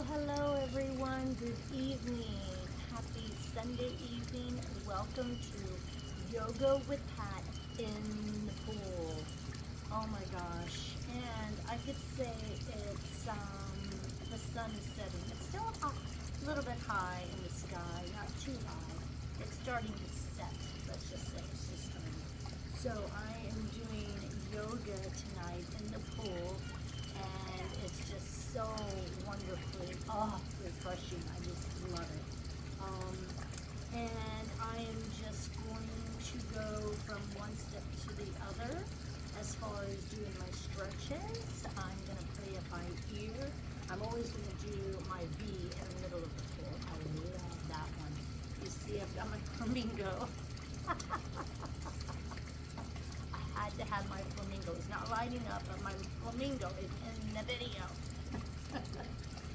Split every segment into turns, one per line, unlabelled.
Hello everyone. Good evening. Happy Sunday evening. Welcome to Yoga with Pat in the pool. Oh my gosh. And I could say it's the sun is setting. It's still up a little bit high in the sky, not too high. It's starting to set. Let's just say it's just starting. So I am doing yoga tonight in the pool, and it's just so wonderfully refreshing. I just love it. And I am just going to go from one step to the other as far as doing my stretches. I'm going to play it by ear. I'm always going to do my V in the middle of the pool. I love that one. You see, I've got my flamingo. I had to have my flamingo. It's not lighting up, but my flamingo is in the video.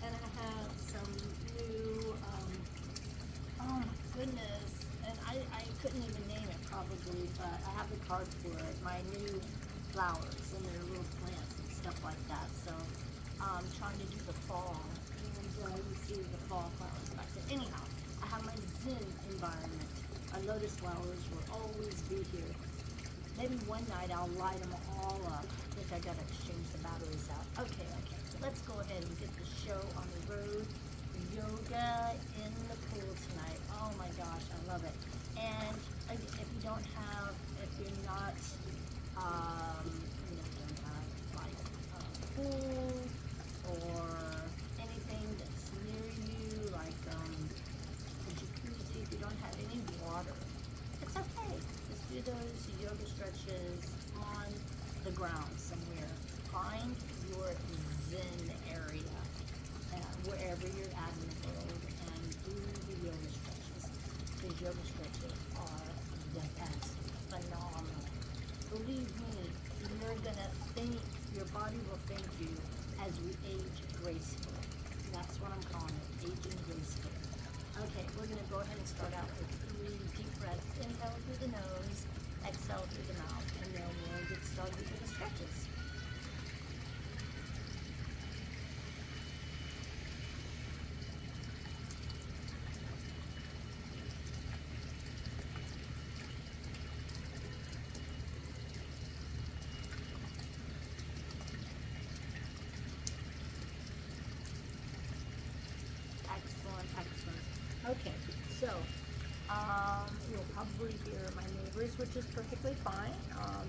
And I have some new, oh my goodness, and I couldn't even name it probably, but I have the card for it, my new flowers and their little plants and stuff like that. So I'm trying to do the fall, and you see the fall flowers back there. Anyhow, I have my Zen environment. My lotus flowers will always be here. Maybe one night I'll light them all up. I think I gotta change the batteries out. Okay. Let's go ahead and get the show on the road. Yoga in the pool tonight. Oh my gosh, I love it. And if you don't have, if you're not, don't have like a pool or anything that's near you, like a jacuzzi, if you don't have any water, it's okay. Just do those yoga stretches on the ground somewhere. Find your Zen area, wherever you're at in the world, and do the yoga stretches. These yoga stretches are the best, phenomenal. Believe me, you're gonna thank, your body will thank you as we age gracefully. That's what I'm calling it, aging gracefully. Okay, we're gonna go ahead and start out with 3 deep breaths. Inhale through the nose, exhale through the mouth, and then we'll get started with the stretches. Excellent. Okay, so you'll probably hear my neighbors, which is perfectly fine.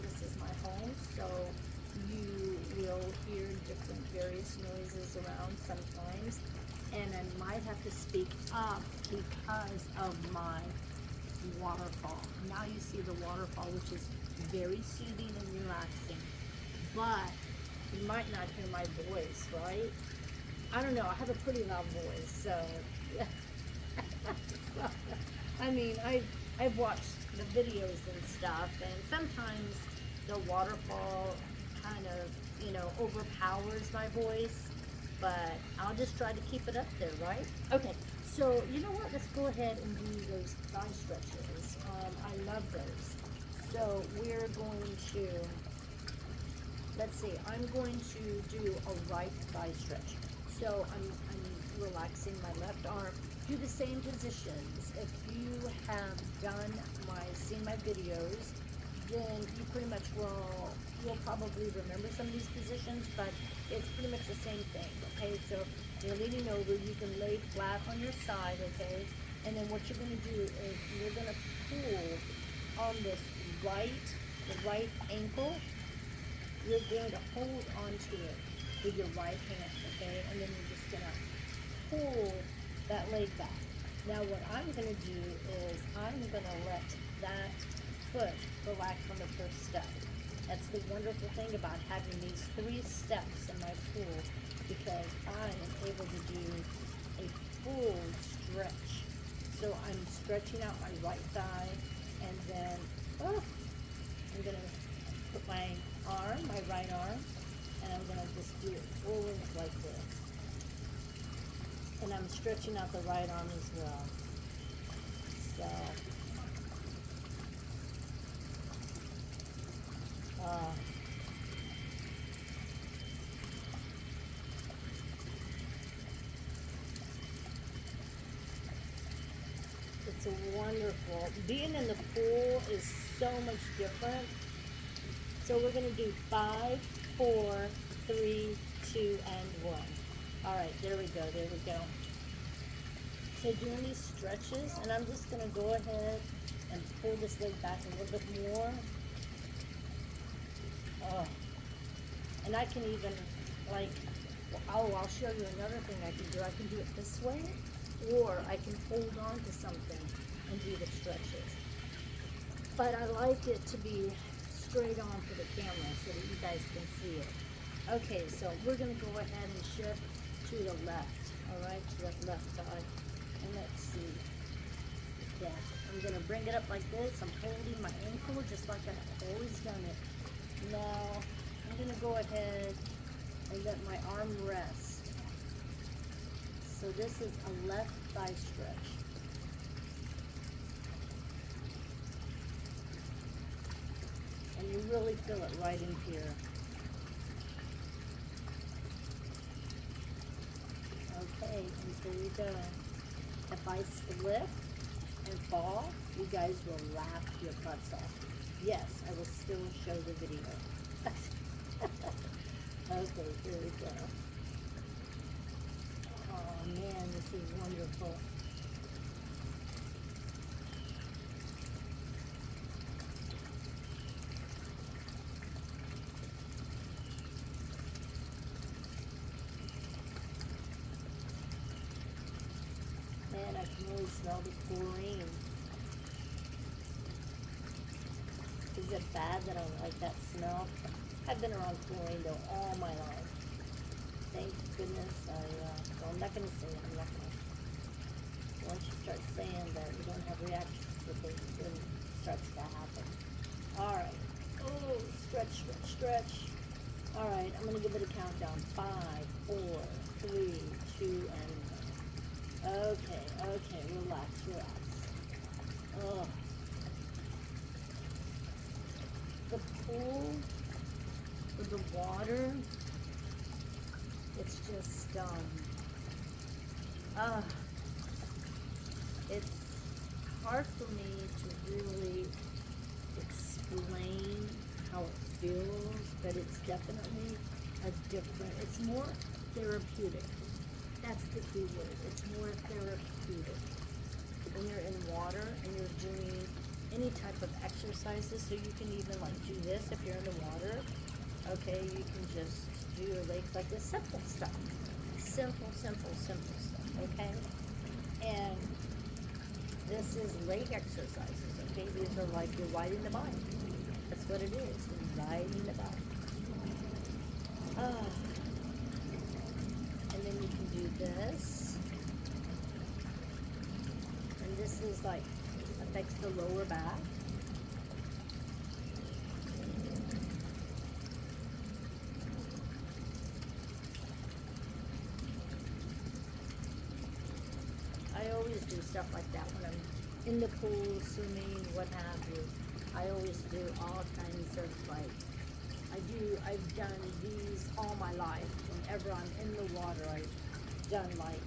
This is my home, so you will hear different various noises around sometimes, and I might have to speak up because of my waterfall. Now you see the waterfall, which is very soothing and relaxing, but you might not hear my voice, right? I don't know, I have a pretty loud voice, so I mean, I've watched the videos and stuff, and sometimes the waterfall kind of, overpowers my voice, but I'll just try to keep it up there, right? Okay, so you know what, let's go ahead and do those thigh stretches. I love those. So we're going to, let's see, I'm going to do a right thigh stretch. So I'm relaxing my left arm. Do the same positions. If you have seen my videos, then you pretty much you'll probably remember some of these positions, but it's pretty much the same thing, okay? So you're leaning over, you can lay flat on your side, okay? And then what you're gonna do is you're gonna pull on this the right ankle. You're going to hold onto it with your right hand, okay? And then you're just gonna pull that leg back. Now what I'm gonna do is I'm gonna let that foot relax on the first step. That's the wonderful thing about having these 3 steps in my pool, because I am able to do a full stretch. So I'm stretching out my right thigh, and then I'm gonna put my right arm, and I'm gonna just do it full length like this. And I'm stretching out the right arm as well. So, It's wonderful. Being in the pool is so much different. So we're going to do 5, 4, 3, 2, and 1. All right, there we go, there we go. So doing these stretches, and I'm just going to go ahead and pull this leg back a little bit more. Oh. And I can even, like, I'll show you another thing I can do. I can do it this way, or I can hold on to something and do the stretches. But I like it to be straight on for the camera so that you guys can see it. Okay, so we're going to go ahead and shift to the left, all right, to that left side. And let's see. Yeah, I'm going to bring it up like this. I'm holding my ankle just like I've always done it. Now, I'm going to go ahead and let my arm rest. So this is a left thigh stretch. And you really feel it right in here. Okay, and here you go. If I slip and fall, you guys will laugh your butts off. Yes, I will still show the video. Okay, here we go. Oh man, this is wonderful. Man, I can really smell the chlorine. Is it bad that I like that smell? I've been around chlorine though all my life. Thank goodness well, I'm not going to say it. I'm not going to. Once you start saying that you don't have reactions to things, then it starts to happen. All right. Oh, stretch, stretch, stretch. All right, I'm going to give it a countdown. 5, 4, 3, 2, and 1. Okay, okay, relax, relax. Oh. The pool with the water, it's just, it's hard for me to really explain how it feels, but it's definitely it's more therapeutic. That's the key word. It's more therapeutic. When you're in water and you're doing any type of exercises, so you can even like do this if you're in the water. Okay, you can just do your legs like this. Simple stuff. Simple, simple, simple stuff. Okay? And this is leg exercises. Okay? These are like you're riding the bike. That's what it is. You're riding the bike. And then you can do this. And this is like affects the lower back. I always do stuff like that when I'm in the pool, swimming, what have you. I always do all kinds of like, I've done these all my life. Whenever I'm in the water, I've done like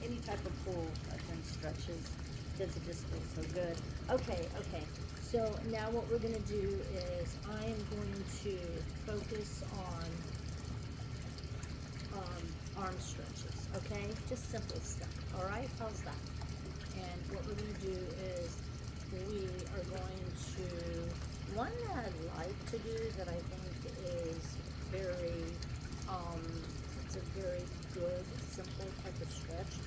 any type of pool, I've done stretches because it just feels so good. Okay, okay. So now what we're going to do is I am going to focus on arm stretches, okay? Just simple stuff, all right? How's that? And what we're going to do is we are going to, one that I'd like to do that I think is very, it's a very good, simple type of stretch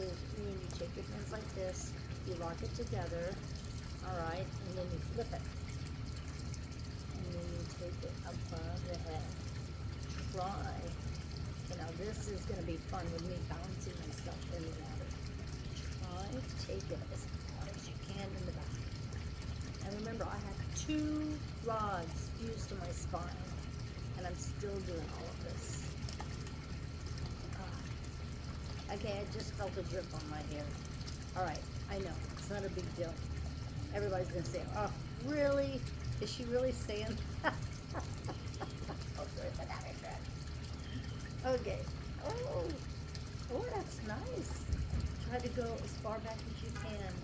is when you take your hands like this, you lock it together, all right, and then you flip it. And then you take it above the head. Try. You know, this is going to be fun with me bouncing myself in the water. Try to take it as hard as you can in the back. And remember, I have 2 rods fused to my spine, and I'm still doing all of this. Okay, I just felt a drip on my hair. All right, I know, it's not a big deal. Everybody's going to say, oh, really? Is she really saying that? Okay. Oh, that's nice. Try to go as far back as you can.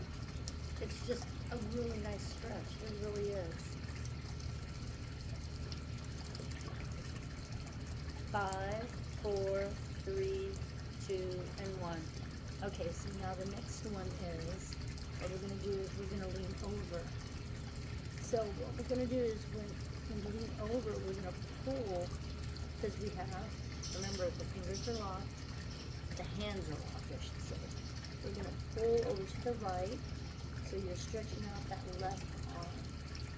it's just a really nice stretch. It really is. 5, 4, 3, 2, and 1. Okay, so now the next one is, what we're going to do is we're going to lean over. So what we're going to do is when we lean over, we're going to pull, because we have, remember, the fingers are locked, the hands are locked, I should say. We're going to pull over to the right, so you're stretching out that left arm.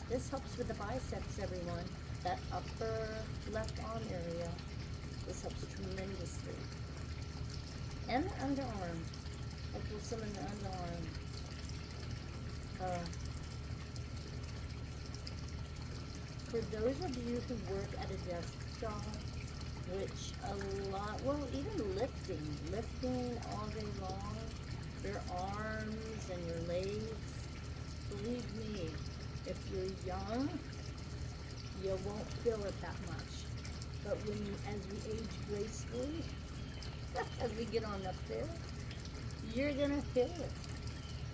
This helps with the biceps, everyone. That upper left arm area. This helps tremendously. And the underarm. I pull some in the underarm. For those of you who work at a desk job, which a lot, well, even lifting all day long, your arms and your legs, believe me, if you're young, you won't feel it that much. But as we age gracefully, as we get on up there, you're gonna feel it.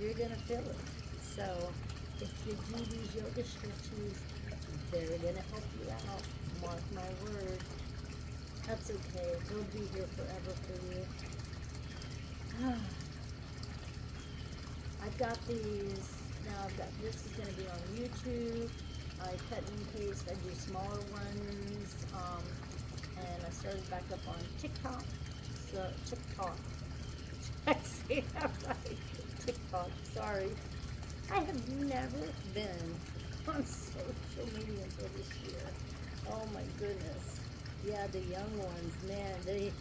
You're gonna feel it. So if you do these yoga stretches, they're gonna help you out. Mark my word. That's okay. They'll be here forever for you. I've got these. Now this is gonna be on YouTube. I cut and paste. I do smaller ones. And I started back up on TikTok. So TikTok. I say that right. TikTok. Sorry. I have never been on social media until this year. Oh my goodness. Yeah, the young ones, man, they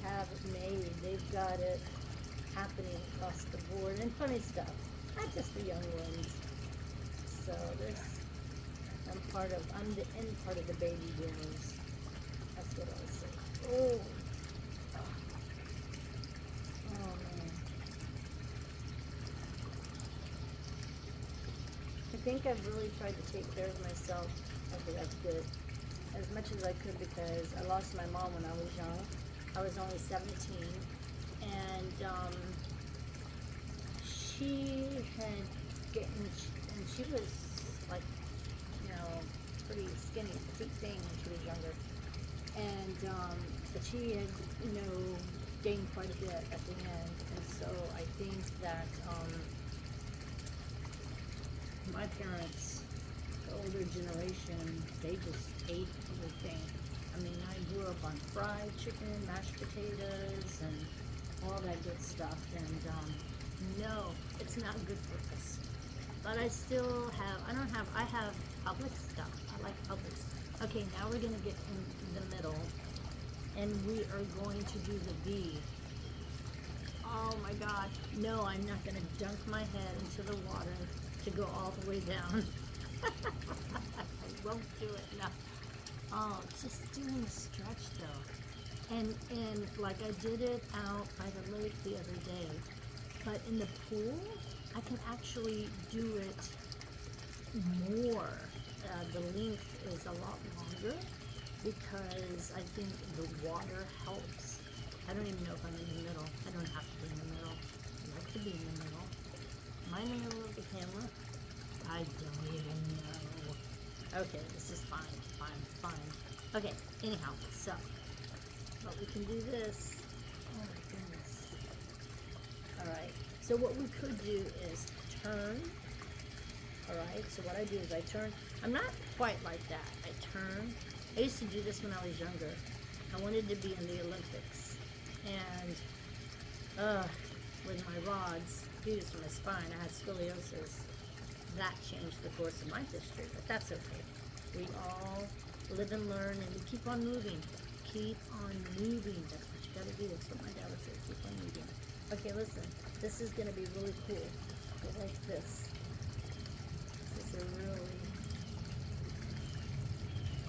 have it made. They've got it happening across the board. And funny stuff. Not just the young ones. So I'm the end part of the baby boomers. That's what I'll say. Oh. Oh man. I think I've really tried to take care of myself. Okay, that's good. As much as I could, because I lost my mom when I was young. I was only 17. And she had and she was like, pretty skinny, petite thing when she was younger. And, but she had, gained quite a bit at the end. And so I think that, my parents, the older generation, they just ate everything. I mean, I grew up on fried chicken, mashed potatoes, and all that good stuff. And, no, it's not good for us. But I still have, I have public stuff. I like Publix. Okay, now we're going to get in the middle. And we are going to do the V. Oh my God. No, I'm not going to dunk my head into the water to go all the way down. I won't do it. No. Oh, just doing a stretch though. And like I did it out by the lake the other day. But in the pool, I can actually do it more. The length is a lot longer because I think the water helps. I don't even know if I'm in the middle. I don't have to be in the middle. I like to be in the middle. Am I in the middle of the camera? I don't even know. Okay, this is fine. Okay, anyhow, so, but we can do this. Oh my goodness. Alright, so what we could do is turn. Alright, so what I do is I turn. I'm not quite like that. I turn. I used to do this when I was younger. I wanted to be in the Olympics. And with my rods fused to my spine, I had scoliosis. That changed the course of my history, but that's okay. We all live and learn, and we keep on moving. Keep on moving. That's what you gotta do. That's what my dad would say. Keep on moving. Okay, listen. This is gonna be really cool. Go like this. This is really...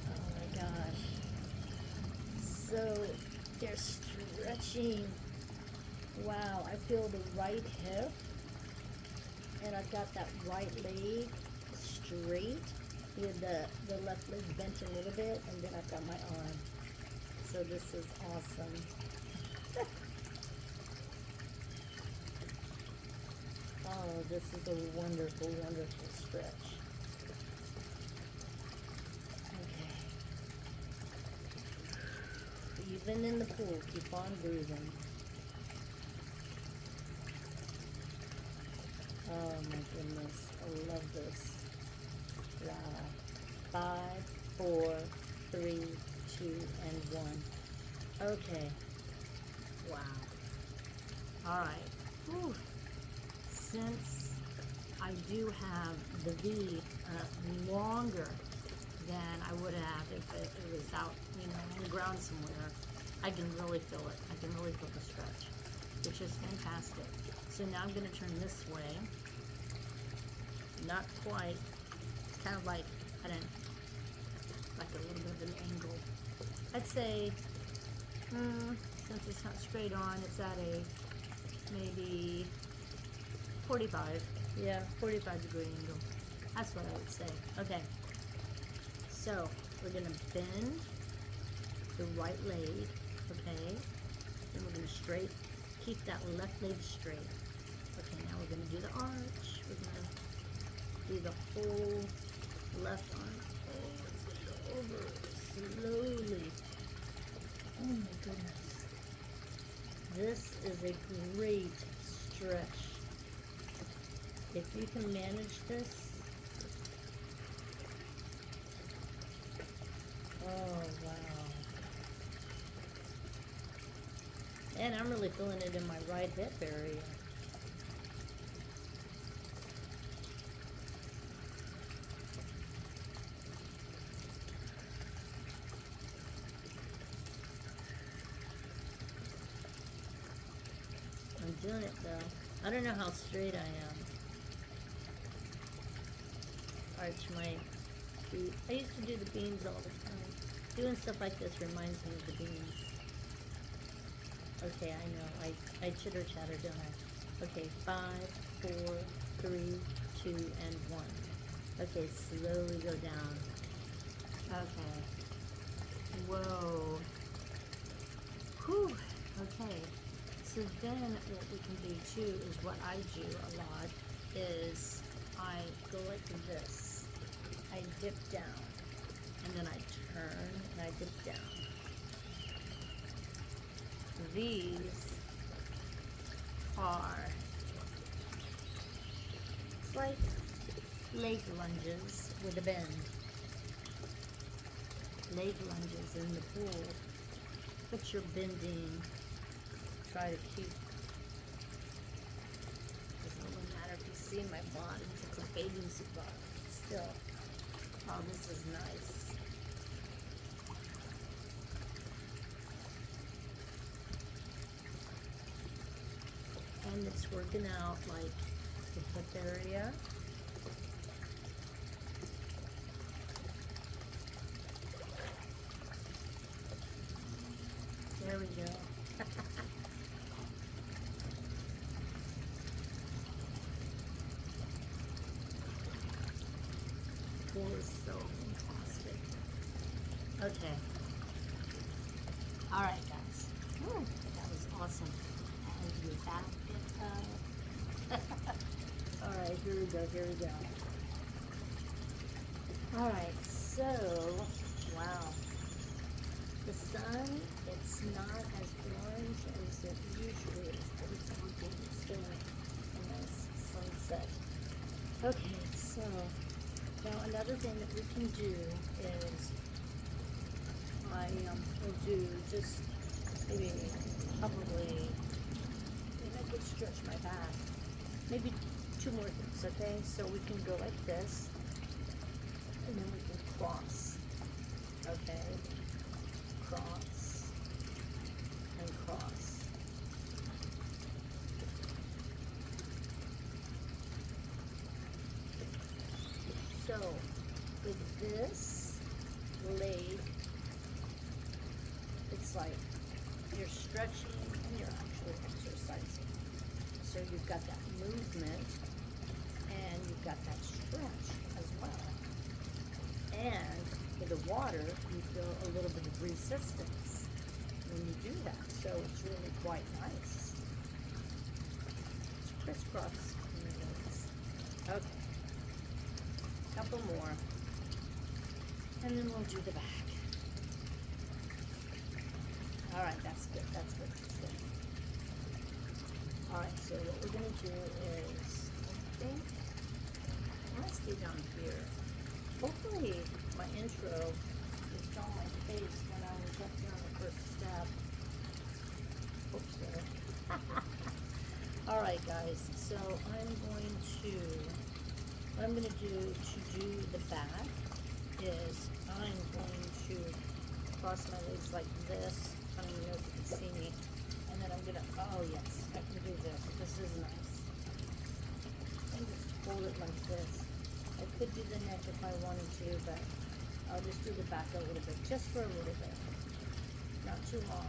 Oh my gosh. So, they're stretching. Wow, I feel the right hip. And I've got that right leg straight with the left leg bent a little bit, and then I've got my arm. So this is awesome. Oh, this is a wonderful, wonderful stretch. Okay. Even in the pool, keep on breathing. Oh my goodness, I love this. Wow. 5, 4, 3, 2, and 1. Okay. Wow. All right. Whew. Since I do have the V longer than I would have if it was out, on the ground somewhere, I can really feel it. I can really feel the stretch, which is fantastic. So now I'm going to turn this way. Not quite. It's kind of like, like a little bit of an angle. I'd say, since it's not straight on, it's at a maybe 45. Yeah, 45-degree angle. That's what I would say. Okay. So we're going to bend the right leg, okay? Then we're going to keep that left leg straight. Okay, now we're going to do the arch. We're going to do the whole left arm. Oh, it's going to go over slowly. Oh my goodness. This is a great stretch. If you can manage this, oh wow. And I'm really feeling it in my right hip area. I'm doing it though. I don't know how straight I am. Arch my feet. I used to do the beans all the time. Doing stuff like this reminds me of the beans. Okay, I know. I chitter chatter, don't I? Okay, 5, 4, 3, 2, and 1. Okay, slowly go down. Okay. Whoa. Whew. Okay. So then what we can do too is what I do a lot is I go like this. I dip down and then I turn and I dip down. These are, it's like leg lunges with a bend. Leg lunges in the pool, but you're bending. Try to keep, doesn't really matter if you see my body, it's a bathing suit body, still. Oh, this is nice. And it's working out like the hip area. There we go. Pool is so fantastic. Okay. All right, guys. Woo, that was awesome. And you back it up. All right, here we go. Here we go. All right. So, wow. The sun, it's not as orange as it usually is, but it's working. It's still a nice sunset. Okay, so now another thing that we can do is I will do just maybe probably, and I could stretch my back. Maybe 2 more things, okay? So we can go like this, and then we can cross, okay? Cross and cross. So with this leg, it's like you're stretching and you're actually exercising. So you've got that movement and you've got that stretch as well. And with the water, you feel a little bit of resistance when you do that. So it's really quite nice. It's crisscross. There we go. Okay. Couple more. And then we'll do the back. Alright, that's good, that's good, that's good. Alright, so what we're going to do is, I think, let's stay down here. Hopefully my intro is on my face when I was up here on the first step. Hope so. Alright guys, so what I'm going to do the back is I'm going to cross my legs like this. I don't even know if you can see me. And then I'm going to, oh yes, I can do this. This is nice. And just hold it like this. I could do the neck if I wanted to, but I'll just do the back a little bit, just for a little bit. Not too long.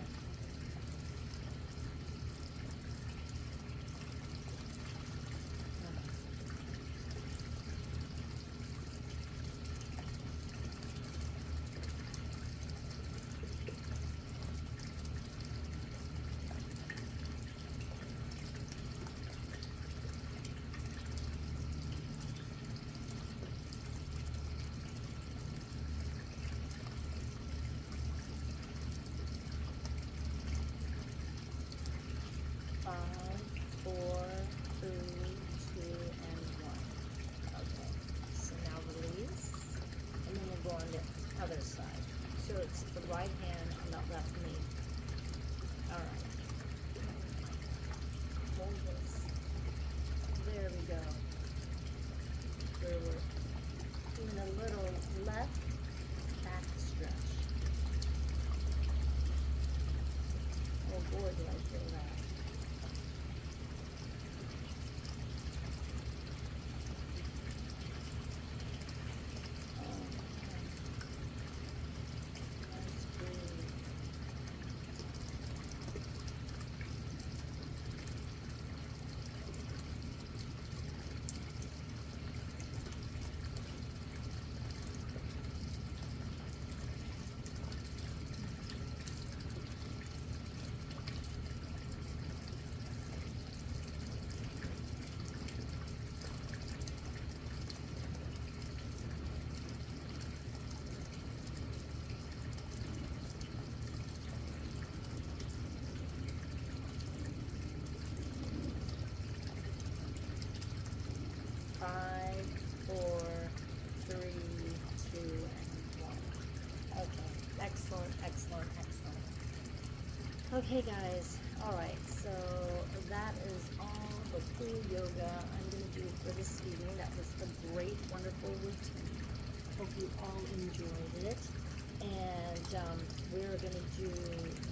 Five, four, three, two, and one. Okay. So now release, and then we'll go on the other side. So it's the right hand on that left knee. All right. Hold this. There we go. Where we're doing a little left back stretch. Oh boy, do I feel that. Five, four, three, two, and one. Okay, excellent, excellent, excellent. Okay, guys. All right, so that is all the cool yoga I'm going to do for this evening. That was a great, wonderful routine. Hope you all enjoyed it. And we're going to do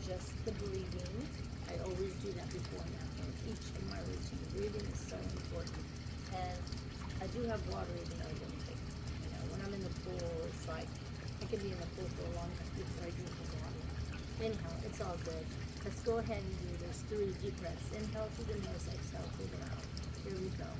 just the breathing. I always do that before and after each of my routine. Breathing is so important. And I do have water even though I don't take it. You know, when I'm in the pool, it's like I could be in the pool for a long time before I drink the water. Anyhow, it's all good. Let's go ahead and do those 3 deep breaths. Inhale through the nose, exhale through the mouth. Here we go.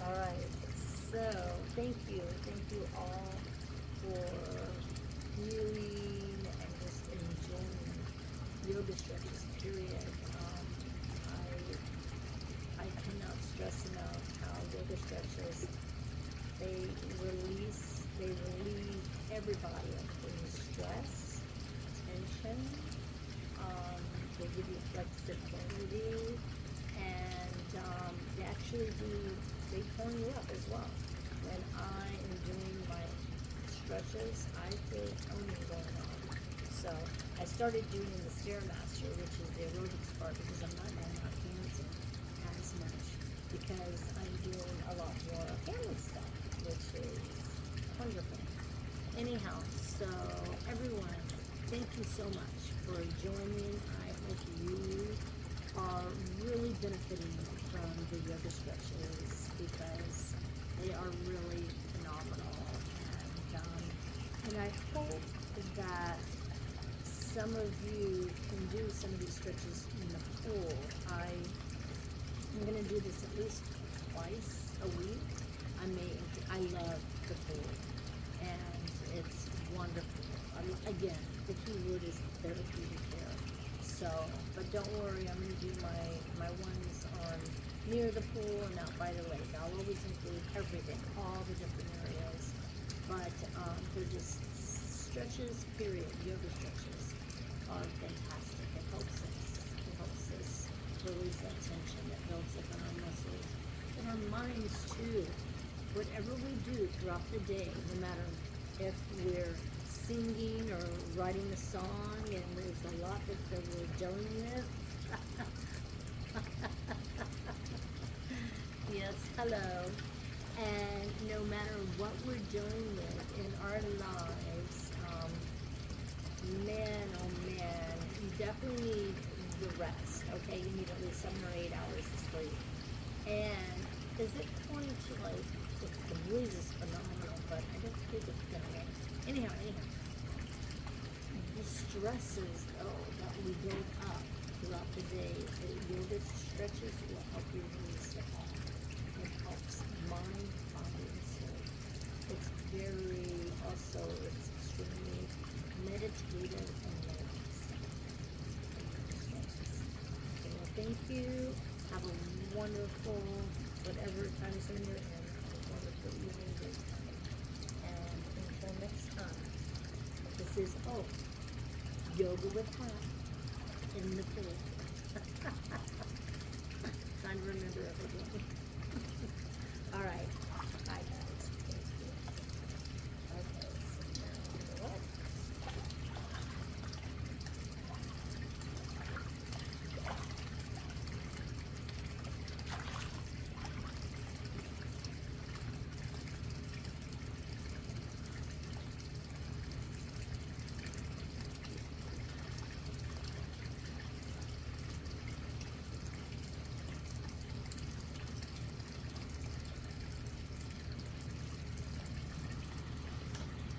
Alright, so thank you all for viewing and just enjoying yoga stretches, period. I cannot stress enough how yoga stretches, they relieve everybody of any stress, tension, they give you flexibility, and they actually they tone you up as well. When I am doing my stretches, I feel toning going on. So I started doing the Stairmaster, which is the aerobics part, because I'm not dancing as much, because I'm doing a lot more family stuff, which is wonderful. Anyhow, so everyone, thank you so much for joining. I hope you are really benefiting from the yoga stretches, because they are really phenomenal, and I some of you can do some of these stretches in the pool. I'm going to do this at least twice a week. I love the pool, and it's wonderful. Again, the key word is therapeutic care. So, but don't worry, I'm going to do my ones on near the pool and out by the lake. I'll always include everything, all the different areas. But they're just stretches, period. Yoga stretches are fantastic. It helps us release that tension that builds up in our muscles. And our minds too. Whatever we do throughout the day, no matter if we're singing or writing a song, and there's a lot that we're dealing with. Yes, hello. And no matter what we're dealing with in our lives, man, oh man, you definitely need the rest, okay? You need at least 7 or 8 hours of sleep. And is it going to, like, the breeze is phenomenal, but I don't think it's going to. Anyhow, the stresses, though, that we build up throughout the day, the yoga stretches will help you release it all. It helps mind, body, and soul. It's extremely meditative and relaxing. So, well, thank you. Have a wonderful, whatever time zone you're in, have a wonderful evening, great time. And until next time, this is, yoga with Pat in the pool.